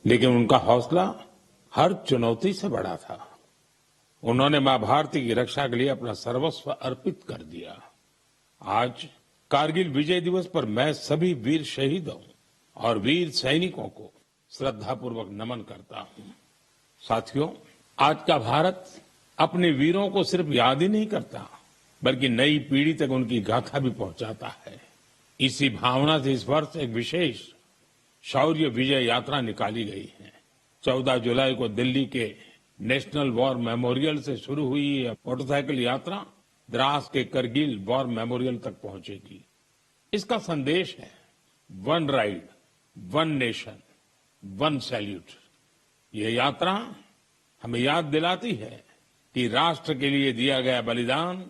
लेकिन उनका हौसला हर चुनौती से बड़ा था। उन्होंने मां भारती की रक्षा के लिए अपना सर्वस्व अर्पित कर दिया। आज कारगिल विजय दिवस पर मैं सभी वीर शहीदों और वीर सैनिकों को श्रद्धापूर्वक नमन करता हूं। साथियों, आज का भारत अपने वीरों को सिर्फ याद ही नहीं करता, बल्कि नई पीढ़ी तक उनकी गाथा भी पहुंचाता है। इसी भावना से इस वर्ष एक विशेष शौर्य विजय यात्रा निकाली गई है। 14 जुलाई को दिल्ली के नेशनल वॉर मेमोरियल से शुरू हुई यह मोटरसाइकिल यात्रा द्रास के करगिल वॉर मेमोरियल तक पहुंचेगी। इसका संदेश है one ride, one nation, one salute. ये यात्रा हमें याद दिलाती है कि राष्ट्र के लिए दिया गया बलिदान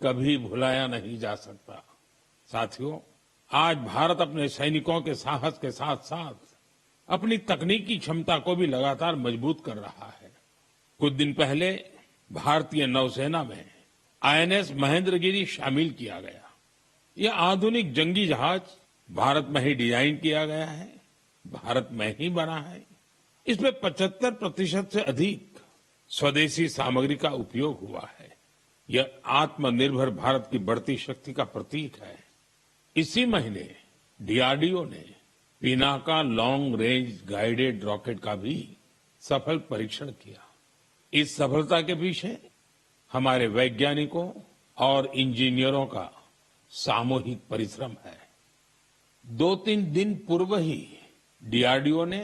कभी भुलाया नहीं जा सकता। साथियों, आज भारत अपने सैनिकों के साहस के साथ साथ अपनी तकनीकी क्षमता को भी लगातार मजबूत कर रहा है। कुछ दिन पहले भारतीय नौसेना में आईएनएस महेंद्रगिरी शामिल किया गया। यह आधुनिक जंगी जहाज भारत में ही डिजाइन किया गया है, भारत में ही बना है। इसमें 75% से अधिक स्वदेशी सामग्री का उपयोग हुआ है। यह आत्मनिर्भर भारत की बढ़ती शक्ति का प्रतीक है। इसी महीने डीआरडीओ ने Pinaka long range guided rocket का भी सफल परीक्षण किया। इस सफलता के पीछे हमारे वैज्ञानिकों और इंजीनियरों का सामूहिक परिश्रम है। 2-3 दिन पूर्व ही डीआरडीओ ने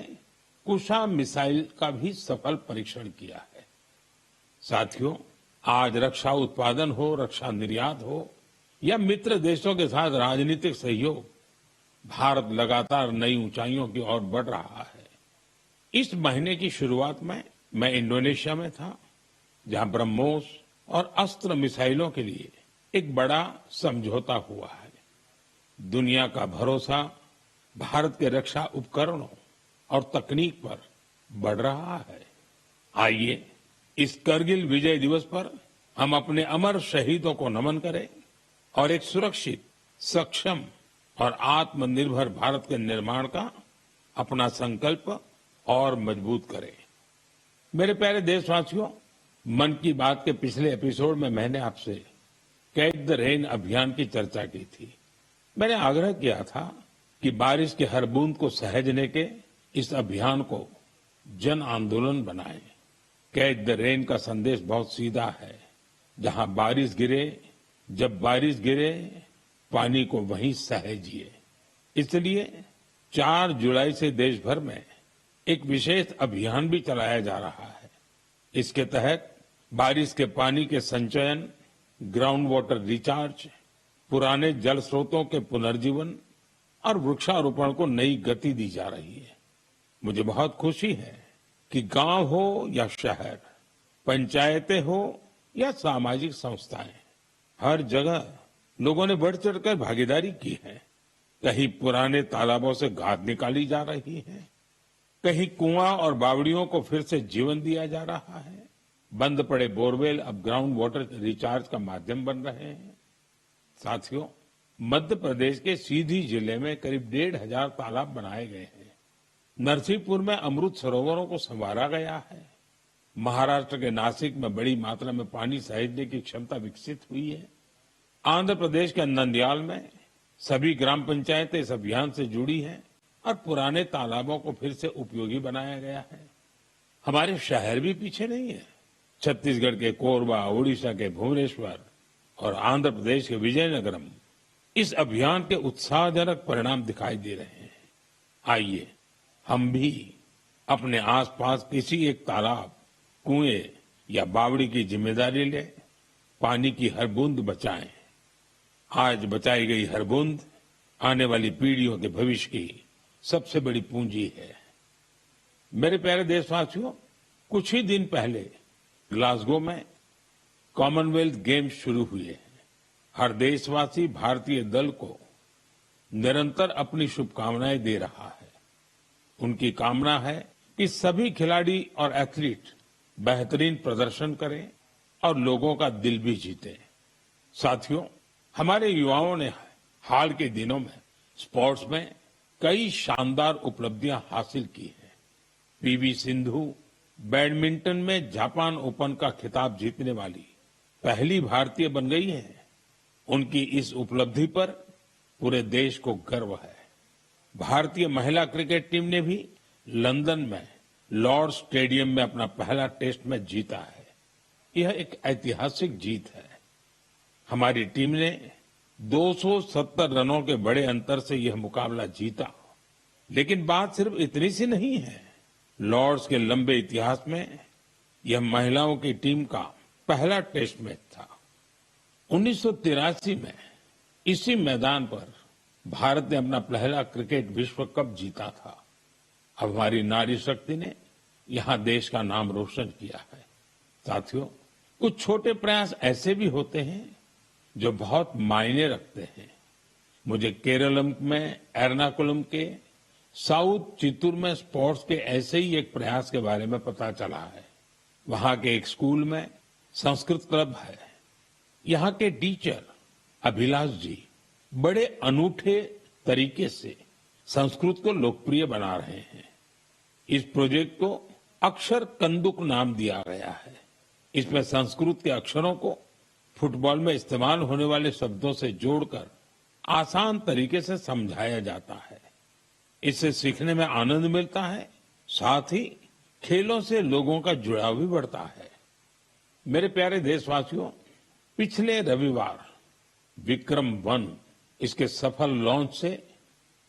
कुशा मिसाइल का भी सफल परीक्षण किया है। साथियों, आज रक्षा उत्पादन हो, रक्षा निर्यात हो या मित्र देशों के साथ राजनीतिक सहयोग, भारत लगातार नई ऊंचाइयों की ओर बढ़ रहा है। इस महीने की शुरुआत में मैं इंडोनेशिया में था, जहां ब्रह्मोस और अस्त्र मिसाइलों के लिए एक बड़ा समझौता हुआ है। दुनिया का भरोसा भारत के रक्षा उपकरणों और तकनीक पर बढ़ रहा है। आइए इस करगिल विजय दिवस पर हम अपने अमर शहीदों को नमन करें और एक सुरक्षित, सक्षम और आत्मनिर्भर भारत के निर्माण का अपना संकल्प और मजबूत करें। मेरे प्यारे देशवासियों, मन की बात के पिछले एपिसोड में मैंने आपसे कैच द रेन अभियान की चर्चा की थी। मैंने आग्रह किया था कि बारिश के हर बूंद को सहेजने के इस अभियान को जन आंदोलन बनाएं। कैच द रेन का संदेश बहुत सीधा है। जहां बारिश गिरे, जब बारिश गिरे, पानी को वहीं सहेजिए। इसलिए 4 जुलाई से देश भर में एक विशेष अभियान भी चलाया जा रहा है। इसके तहत बारिश के पानी के संचयन, ग्राउंड वाटर रिचार्ज, पुराने जल स्रोतों के पुनर्जीवन और वृक्षारोपण को नई गति दी जा रही है। मुझे बहुत खुशी है कि गांव हो या शहर, पंचायतें हो या सामाजिक संस्थाएं, हर जगह लोगों ने बढ़ चढ़कर भागीदारी की है। कहीं पुराने तालाबों से गाद निकाली जा रही है, कहीं कुआं और बावड़ियों को फिर से जीवन दिया जा रहा है। बंद पड़े बोरवेल अब ग्राउंड वाटर रिचार्ज का माध्यम बन रहे हैं। साथियों, मध्य प्रदेश के सीधी जिले में करीब 1,500 तालाब बनाए गए हैं। नरसिंहपुर में अमृत सरोवरों को संवारा गया है। महाराष्ट्र के नासिक में बड़ी मात्रा में पानी सहेजने की क्षमता विकसित हुई है। आंध्र प्रदेश के नंदयाल में सभी ग्राम पंचायतें इस अभियान से जुड़ी हैं और पुराने तालाबों को फिर से उपयोगी बनाया गया है। हमारे शहर भी पीछे नहीं है। छत्तीसगढ़ के कोरबा, उड़ीसा के भुवनेश्वर और आंध्र प्रदेश के विजयनगरम इस अभियान के उत्साहजनक परिणाम दिखाई दे रहे हैं। आइए हम भी अपने आसपास किसी एक तालाब, कुएं या बावड़ी की जिम्मेदारी लें, पानी की हर बूंद बचाएं। आज बचाई गई हर बूंद आने वाली पीढ़ियों के भविष्य की सबसे बड़ी पूंजी है। मेरे प्यारे देशवासियों, कुछ ही दिन पहले ग्लासगो में कॉमनवेल्थ गेम्स शुरू हुए हैं। हर देशवासी भारतीय दल को निरंतर अपनी शुभकामनाएं दे रहा है। उनकी कामना है कि सभी खिलाड़ी और एथलीट बेहतरीन प्रदर्शन करें और लोगों का दिल भी जीते। साथियों, हमारे युवाओं ने हाल के दिनों में स्पोर्ट्स में कई शानदार उपलब्धियां हासिल की हैं। पीवी सिंधु बैडमिंटन में जापान ओपन का खिताब जीतने वाली पहली भारतीय बन गई हैं। उनकी इस उपलब्धि पर पूरे देश को गर्व है। भारतीय महिला क्रिकेट टीम ने भी लंदन में लॉर्ड्स स्टेडियम में अपना पहला टेस्ट मैच जीता है। यह एक ऐतिहासिक जीत है। हमारी टीम ने 270 रनों के बड़े अंतर से यह मुकाबला जीता। लेकिन बात सिर्फ इतनी सी नहीं है। लॉर्ड्स के लंबे इतिहास में यह महिलाओं की टीम का पहला टेस्ट मैच था। 1983 में इसी मैदान पर भारत ने अपना पहला क्रिकेट विश्व कप जीता था। अब हमारी नारी शक्ति ने यहां देश का नाम रोशन किया है। साथियों, कुछ छोटे प्रयास ऐसे भी होते हैं जो बहुत मायने रखते हैं। मुझे केरलम में एर्नाकुलम के साउथ चित्तूर में स्पोर्ट्स के ऐसे ही एक प्रयास के बारे में पता चला है। वहां के एक स्कूल में संस्कृत क्लब है। यहां के टीचर अभिलाष जी बड़े अनूठे तरीके से संस्कृत को लोकप्रिय बना रहे हैं। इस प्रोजेक्ट को अक्षर कंदुक नाम दिया गया है। इसमें संस्कृत के अक्षरों को फुटबॉल में इस्तेमाल होने वाले शब्दों से जोड़कर आसान तरीके से समझाया जाता है। इससे सीखने में आनंद मिलता है, साथ ही खेलों से लोगों का जुड़ाव भी बढ़ता है। मेरे प्यारे देशवासियों, पिछले रविवार विक्रम-1 इसके सफल लॉन्च से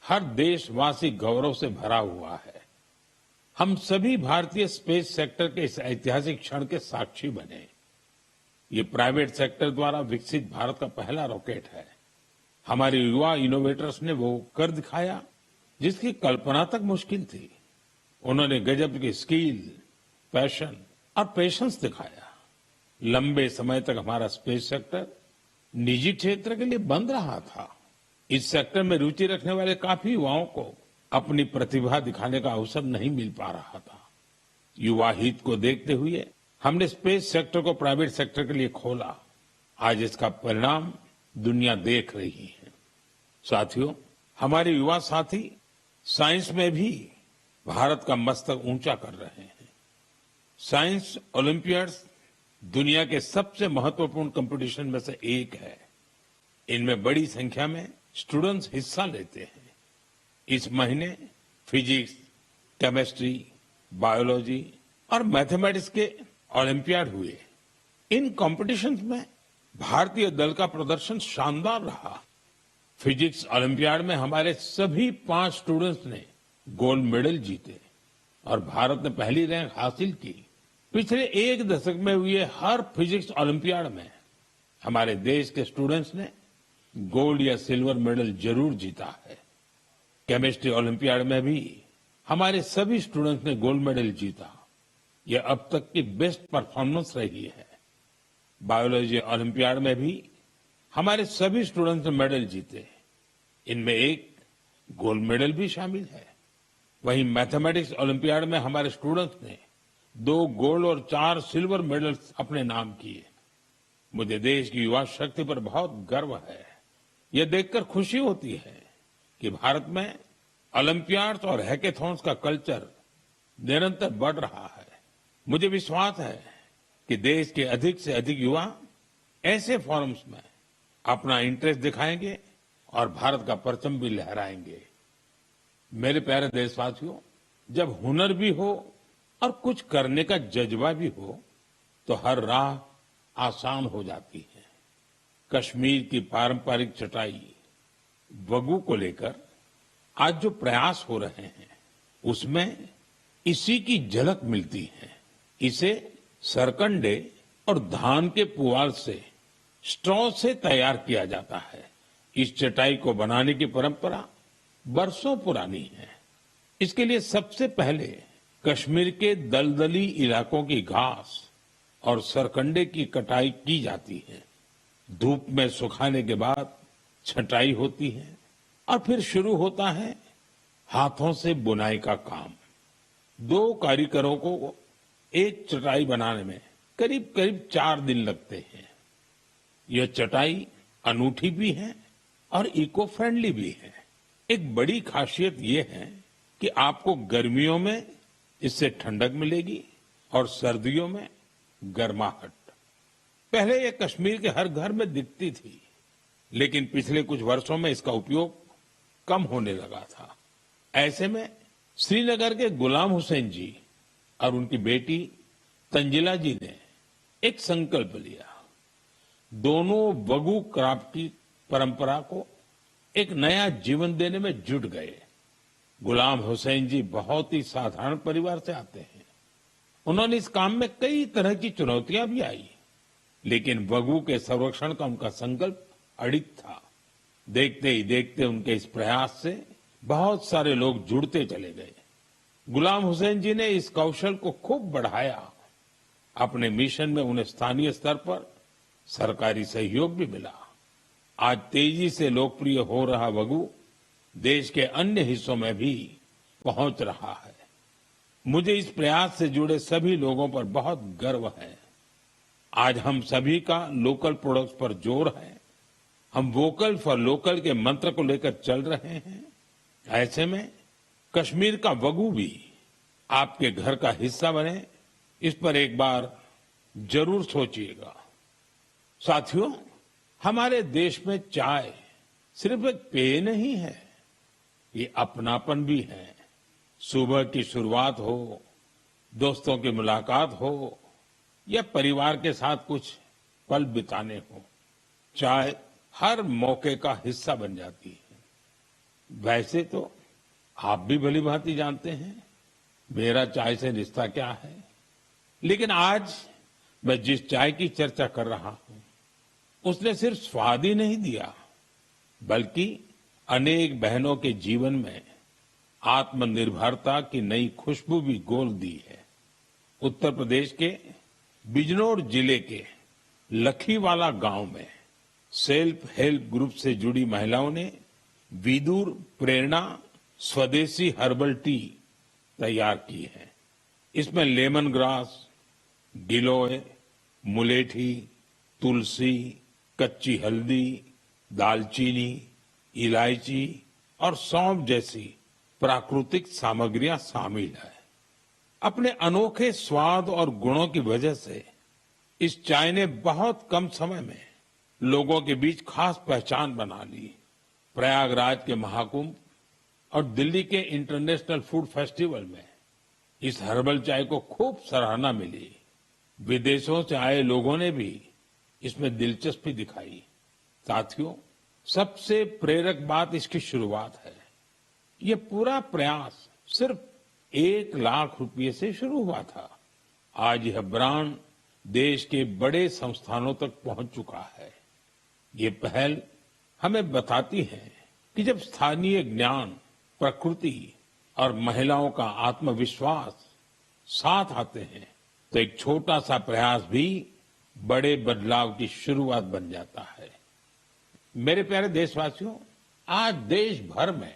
हर देशवासी गौरव से भरा हुआ है। हम सभी भारतीय स्पेस सेक्टर के इस ऐतिहासिक क्षण के साक्षी बने। ये प्राइवेट सेक्टर द्वारा विकसित भारत का पहला रॉकेट है। हमारे युवा इनोवेटर्स ने वो कर दिखाया जिसकी कल्पना तक मुश्किल थी। उन्होंने गजब की स्किल, पैशन और पेशेंस दिखाया। लंबे समय तक हमारा स्पेस सेक्टर निजी क्षेत्र के लिए बंद रहा था। इस सेक्टर में रुचि रखने वाले काफी युवाओं को अपनी प्रतिभा दिखाने का अवसर नहीं मिल पा रहा था। युवा हित को देखते हुए हमने स्पेस सेक्टर को प्राइवेट सेक्टर के लिए खोला। आज इसका परिणाम दुनिया देख रही है। साथियों, हमारे युवा साथी साइंस में भी भारत का मस्तक ऊंचा कर रहे हैं। साइंस ओलंपियाड्स दुनिया के सबसे महत्वपूर्ण कंपटीशन में से एक है। इनमें बड़ी संख्या में स्टूडेंट्स हिस्सा लेते हैं। इस महीने फिजिक्स, केमिस्ट्री, बायोलॉजी और मैथमेटिक्स के ओलंपियाड हुए। इन कॉम्पिटिशन्स में भारतीय दल का प्रदर्शन शानदार रहा। फिजिक्स ओलंपियाड में हमारे सभी 5 स्टूडेंट्स ने गोल्ड मेडल जीते और भारत ने पहली रैंक हासिल की। पिछले 1 दशक में हुए हर फिजिक्स ओलंपियाड में हमारे देश के स्टूडेंट्स ने गोल्ड या सिल्वर मेडल जरूर जीता है। केमिस्ट्री ओलंपियाड में भी हमारे सभी स्टूडेंट्स ने गोल्ड मेडल जीता। यह अब तक की बेस्ट परफॉर्मेंस रही है। बायोलॉजी ओलंपियाड में भी हमारे सभी स्टूडेंट्स ने मेडल जीते। इनमें एक गोल्ड मेडल भी शामिल है। वहीं मैथमेटिक्स ओलंपियाड में हमारे स्टूडेंट्स ने 2 गोल्ड और 4 सिल्वर मेडल्स अपने नाम किए। मुझे देश की युवा शक्ति पर बहुत गर्व है। यह देखकर खुशी होती है कि भारत में ओलंपियाड्स और हैकेथॉन्स का कल्चर निरंतर बढ़ रहा है। मुझे विश्वास है कि देश के अधिक से अधिक युवा ऐसे फोरम्स में अपना इंटरेस्ट दिखाएंगे और भारत का परचम भी लहराएंगे। मेरे प्यारे देशवासियों, जब हुनर भी हो और कुछ करने का जज्बा भी हो तो हर राह आसान हो जाती है। कश्मीर की पारंपरिक चटाई वगू को लेकर आज जो प्रयास हो रहे हैं उसमें इसी की झलक मिलती है। इसे सरकंडे और धान के पुआल से स्ट्रॉ से तैयार किया जाता है। इस चटाई को बनाने की परंपरा बरसों पुरानी है। इसके लिए सबसे पहले कश्मीर के दलदली इलाकों की घास और सरकंडे की कटाई की जाती है। धूप में सुखाने के बाद छटाई होती है और फिर शुरू होता है हाथों से बुनाई का काम। 2 कारीगरों को एक चटाई बनाने में करीब करीब 4 दिन लगते हैं। यह चटाई अनूठी भी है और इको फ्रेंडली भी है। एक बड़ी खासियत यह है कि आपको गर्मियों में इससे ठंडक मिलेगी और सर्दियों में गर्माहट। पहले ये कश्मीर के हर घर में दिखती थी, लेकिन पिछले कुछ वर्षों में इसका उपयोग कम होने लगा था। ऐसे में श्रीनगर के गुलाम हुसैन जी और उनकी बेटी तंजिला जी ने एक संकल्प लिया। दोनों वगु क्राफ्ट की परंपरा को एक नया जीवन देने में जुट गए। गुलाम हुसैन जी बहुत ही साधारण परिवार से आते हैं। उन्होंने इस काम में कई तरह की चुनौतियां भी आई, लेकिन वगु के संरक्षण का उनका संकल्प अडिग था। देखते ही देखते उनके इस प्रयास से बहुत सारे लोग जुड़ते चले गए। गुलाम हुसैन जी ने इस कौशल को खूब बढ़ाया। अपने मिशन में उन्हें स्थानीय स्तर पर सरकारी सहयोग भी मिला। आज तेजी से लोकप्रिय हो रहा वगु देश के अन्य हिस्सों में भी पहुंच रहा है। मुझे इस प्रयास से जुड़े सभी लोगों पर बहुत गर्व है। आज हम सभी का लोकल प्रोडक्ट्स पर जोर है। हम वोकल फॉर लोकल के मंत्र को लेकर चल रहे हैं। ऐसे में कश्मीर का वगु भी आपके घर का हिस्सा बने, इस पर एक बार जरूर सोचिएगा। साथियों, हमारे देश में चाय सिर्फ एक पेय नहीं है, ये अपनापन भी है। सुबह की शुरुआत हो, दोस्तों की मुलाकात हो या परिवार के साथ कुछ पल बिताने हो, चाय हर मौके का हिस्सा बन जाती है। वैसे तो आप भी भली भांति जानते हैं मेरा चाय से रिश्ता क्या है, लेकिन आज मैं जिस चाय की चर्चा कर रहा हूं उसने सिर्फ स्वाद ही नहीं दिया, बल्कि अनेक बहनों के जीवन में आत्मनिर्भरता की नई खुशबू भी घोल दी है। उत्तर प्रदेश के बिजनौर जिले के लखीवाला गांव में सेल्फ हेल्प ग्रुप से जुड़ी महिलाओं ने विदुर प्रेरणा स्वदेशी हर्बल टी तैयार की है। इसमें लेमन ग्रास, गिलोय, मुलेठी, तुलसी, कच्ची हल्दी, दालचीनी, इलायची और सौंफ जैसी प्राकृतिक सामग्रियां शामिल है। अपने अनोखे स्वाद और गुणों की वजह से इस चाय ने बहुत कम समय में लोगों के बीच खास पहचान बना ली। प्रयागराज के महाकुंभ और दिल्ली के इंटरनेशनल फूड फेस्टिवल में इस हर्बल चाय को खूब सराहना मिली। विदेशों से आए लोगों ने भी इसमें दिलचस्पी दिखाई। साथियों, सबसे प्रेरक बात इसकी शुरुआत है। ये पूरा प्रयास सिर्फ 1 लाख रुपए से शुरू हुआ था। आज यह ब्रांड देश के बड़े संस्थानों तक पहुंच चुका है। ये पहल हमें बताती है कि जब स्थानीय ज्ञान, प्रकृति और महिलाओं का आत्मविश्वास साथ आते हैं तो एक छोटा सा प्रयास भी बड़े बदलाव की शुरुआत बन जाता है। मेरे प्यारे देशवासियों, आज देश भर में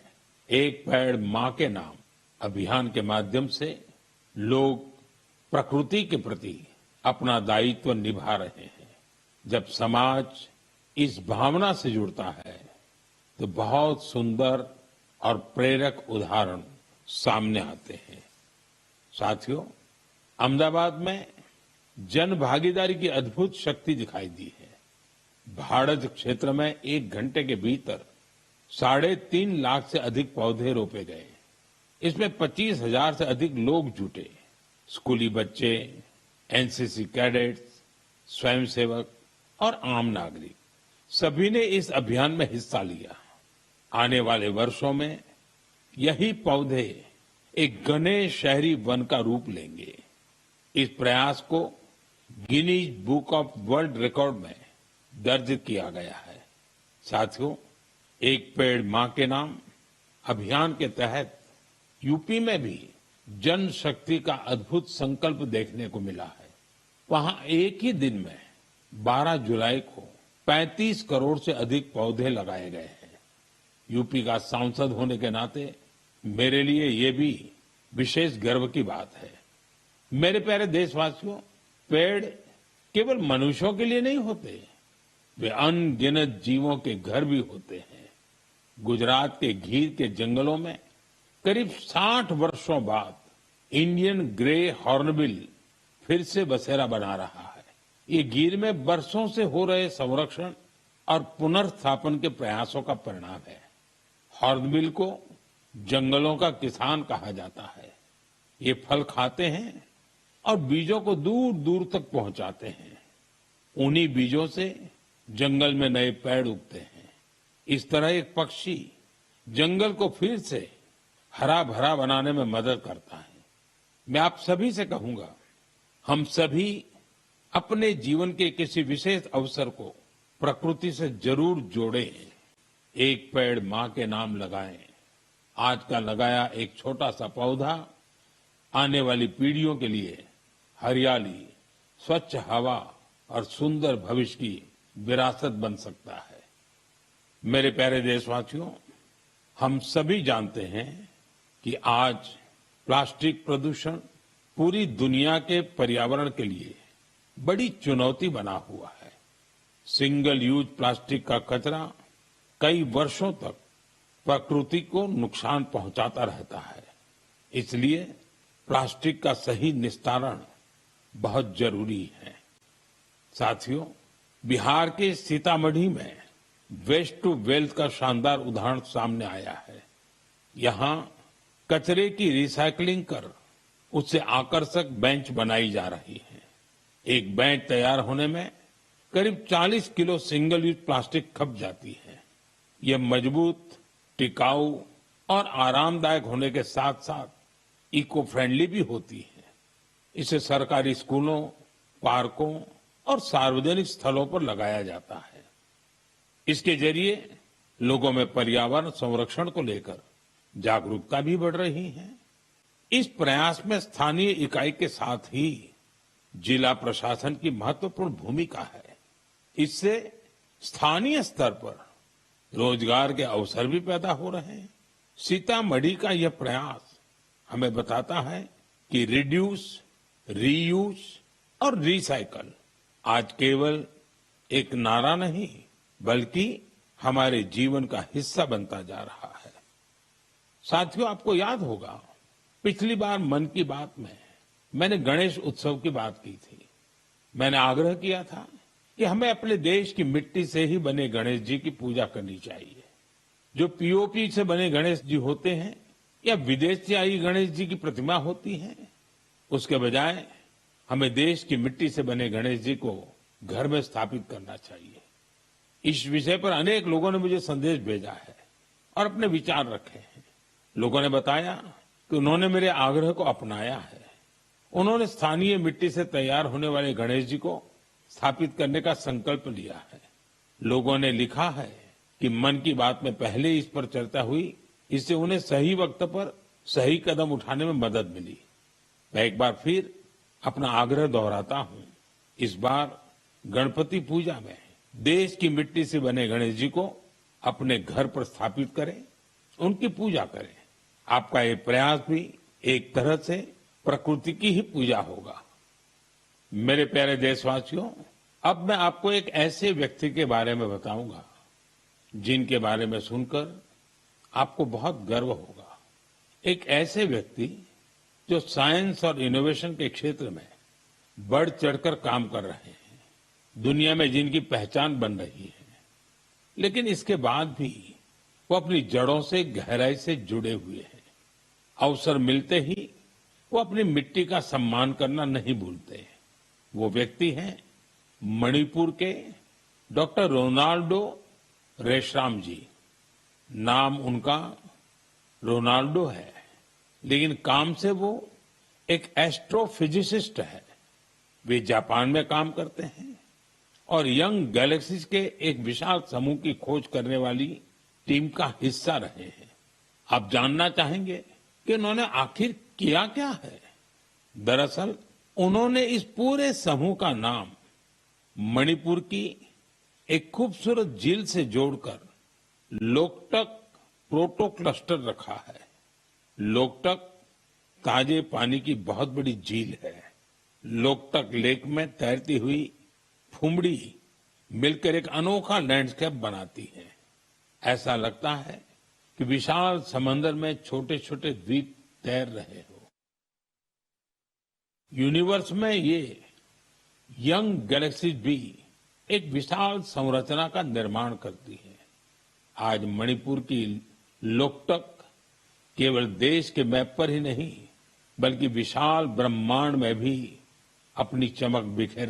एक पेड़ मां के नाम अभियान के माध्यम से लोग प्रकृति के प्रति अपना दायित्व निभा रहे हैं। जब समाज इस भावना से जुड़ता है तो बहुत सुंदर और प्रेरक उदाहरण सामने आते हैं। साथियों, अहमदाबाद में जन भागीदारी की अद्भुत शक्ति दिखाई दी है। भाड़ज क्षेत्र में 1 घंटे के भीतर 3.5 लाख से अधिक पौधे रोपे गए। इसमें 25,000 से अधिक लोग जुटे। स्कूली बच्चे, एनसीसी कैडेट्स, स्वयंसेवक और आम नागरिक सभी ने इस अभियान में हिस्सा लिया। आने वाले वर्षों में यही पौधे एक घने शहरी वन का रूप लेंगे। इस प्रयास को Guinness book of world record में दर्ज किया गया है। साथियों, एक पेड़ मां के नाम अभियान के तहत यूपी में भी जन शक्ति का अद्भुत संकल्प देखने को मिला है। वहां एक ही दिन में 12 जुलाई को 35 करोड़ से अधिक पौधे लगाए गए हैं। यूपी का सांसद होने के नाते मेरे लिए ये भी विशेष गर्व की बात है। मेरे प्यारे देशवासियों, पेड़ केवल मनुष्यों के लिए नहीं होते, वे अनगिनत जीवों के घर भी होते हैं। गुजरात के गीर के जंगलों में करीब 60 वर्षों बाद इंडियन ग्रे हॉर्नबिल फिर से बसेरा बना रहा है। ये गिर में बरसों से हो रहे संरक्षण और पुनर्स्थापन के प्रयासों का परिणाम है। हॉर्नबिल को जंगलों का किसान कहा जाता है। ये फल खाते हैं और बीजों को दूर दूर तक पहुंचाते हैं। उन्हीं बीजों से जंगल में नए पेड़ उगते हैं। इस तरह एक पक्षी जंगल को फिर से हरा भरा बनाने में मदद करता है। मैं आप सभी से कहूंगा, हम सभी अपने जीवन के किसी विशेष अवसर को प्रकृति से जरूर जोड़ें। एक पेड़ मां के नाम लगाएं। आज का लगाया एक छोटा सा पौधा आने वाली पीढ़ियों के लिए हरियाली, स्वच्छ हवा और सुंदर भविष्य की विरासत बन सकता है। मेरे प्यारे देशवासियों, हम सभी जानते हैं कि आज प्लास्टिक प्रदूषण पूरी दुनिया के पर्यावरण के लिए बड़ी चुनौती बना हुआ है। सिंगल यूज प्लास्टिक का कचरा कई वर्षों तक प्रकृति को नुकसान पहुंचाता रहता है। इसलिए प्लास्टिक का सही निस्तारण बहुत जरूरी है। साथियों, बिहार के सीतामढ़ी में वेस्ट टू वेल्थ का शानदार उदाहरण सामने आया है। यहाँ कचरे की रिसाइकलिंग कर उससे आकर्षक बेंच बनाई जा रही है। एक बेंच तैयार होने में करीब 40 किलो सिंगल यूज प्लास्टिक खप जाती है। यह मजबूत, टिकाऊ और आरामदायक होने के साथ साथ इको फ्रेंडली भी होती है। इसे सरकारी स्कूलों, पार्कों और सार्वजनिक स्थलों पर लगाया जाता है। इसके जरिए लोगों में पर्यावरण संरक्षण को लेकर जागरूकता भी बढ़ रही है। इस प्रयास में स्थानीय इकाई के साथ ही जिला प्रशासन की महत्वपूर्ण भूमिका है। इससे स्थानीय स्तर पर रोजगार के अवसर भी पैदा हो रहे हैं। सीतामढ़ी का यह प्रयास हमें बताता है कि रिड्यूस, रीयूज और रिसाइकल आज केवल एक नारा नहीं, बल्कि हमारे जीवन का हिस्सा बनता जा रहा है। साथियों, आपको याद होगा, पिछली बार मन की बात में मैंने गणेश उत्सव की बात की थी। मैंने आग्रह किया था कि हमें अपने देश की मिट्टी से ही बने गणेश जी की पूजा करनी चाहिए। जो पीओपी से बने गणेश जी होते हैं या विदेश से आई गणेश जी की प्रतिमा होती है, उसके बजाय हमें देश की मिट्टी से बने गणेश जी को घर में स्थापित करना चाहिए। इस विषय पर अनेक लोगों ने मुझे संदेश भेजा है और अपने विचार रखे हैं। लोगों ने बताया कि उन्होंने मेरे आग्रह को अपनाया है। उन्होंने स्थानीय मिट्टी से तैयार होने वाले गणेश जी को स्थापित करने का संकल्प लिया है। लोगों ने लिखा है कि मन की बात में पहले इस पर चर्चा हुई, इससे उन्हें सही वक्त पर सही कदम उठाने में मदद मिली। मैं एक बार फिर अपना आग्रह दोहराता हूं। इस बार गणपति पूजा में देश की मिट्टी से बने गणेश जी को अपने घर पर स्थापित करें, उनकी पूजा करें। आपका ये प्रयास भी एक तरह से प्रकृति की ही पूजा होगा। मेरे प्यारे देशवासियों, अब मैं आपको एक ऐसे व्यक्ति के बारे में बताऊंगा जिनके बारे में सुनकर आपको बहुत गर्व होगा। एक ऐसे व्यक्ति जो साइंस और इनोवेशन के क्षेत्र में बढ़ चढ़कर काम कर रहे हैं, दुनिया में जिनकी पहचान बन रही है, लेकिन इसके बाद भी वो अपनी जड़ों से गहराई से जुड़े हुए हैं। अवसर मिलते ही वो अपनी मिट्टी का सम्मान करना नहीं भूलते। वो व्यक्ति हैं मणिपुर के डॉक्टर रोनाल्डो रेशराम जी। नाम उनका रोनाल्डो है, लेकिन काम से वो एक एस्ट्रोफिजिसिस्ट है। वे जापान में काम करते हैं और यंग गैलेक्सीज के एक विशाल समूह की खोज करने वाली टीम का हिस्सा रहे हैं। आप जानना चाहेंगे कि उन्होंने आखिर किया क्या है? दरअसल उन्होंने इस पूरे समूह का नाम मणिपुर की एक खूबसूरत झील से जोड़कर लोकटक प्रोटो क्लस्टर रखा है। लोकटक ताजे पानी की बहुत बड़ी झील है। लोकटक लेक में तैरती हुई फुमड़ी मिलकर एक अनोखा लैंडस्केप बनाती है। ऐसा लगता है कि विशाल समंदर में छोटे छोटे द्वीप तैर रहे हो। यूनिवर्स में ये यंग गैलेक्सीज भी एक विशाल संरचना का निर्माण करती है। आज मणिपुर की लोकटक केवल देश के मैप पर ही नहीं बल्कि विशाल ब्रह्मांड में भी अपनी चमक बिखेर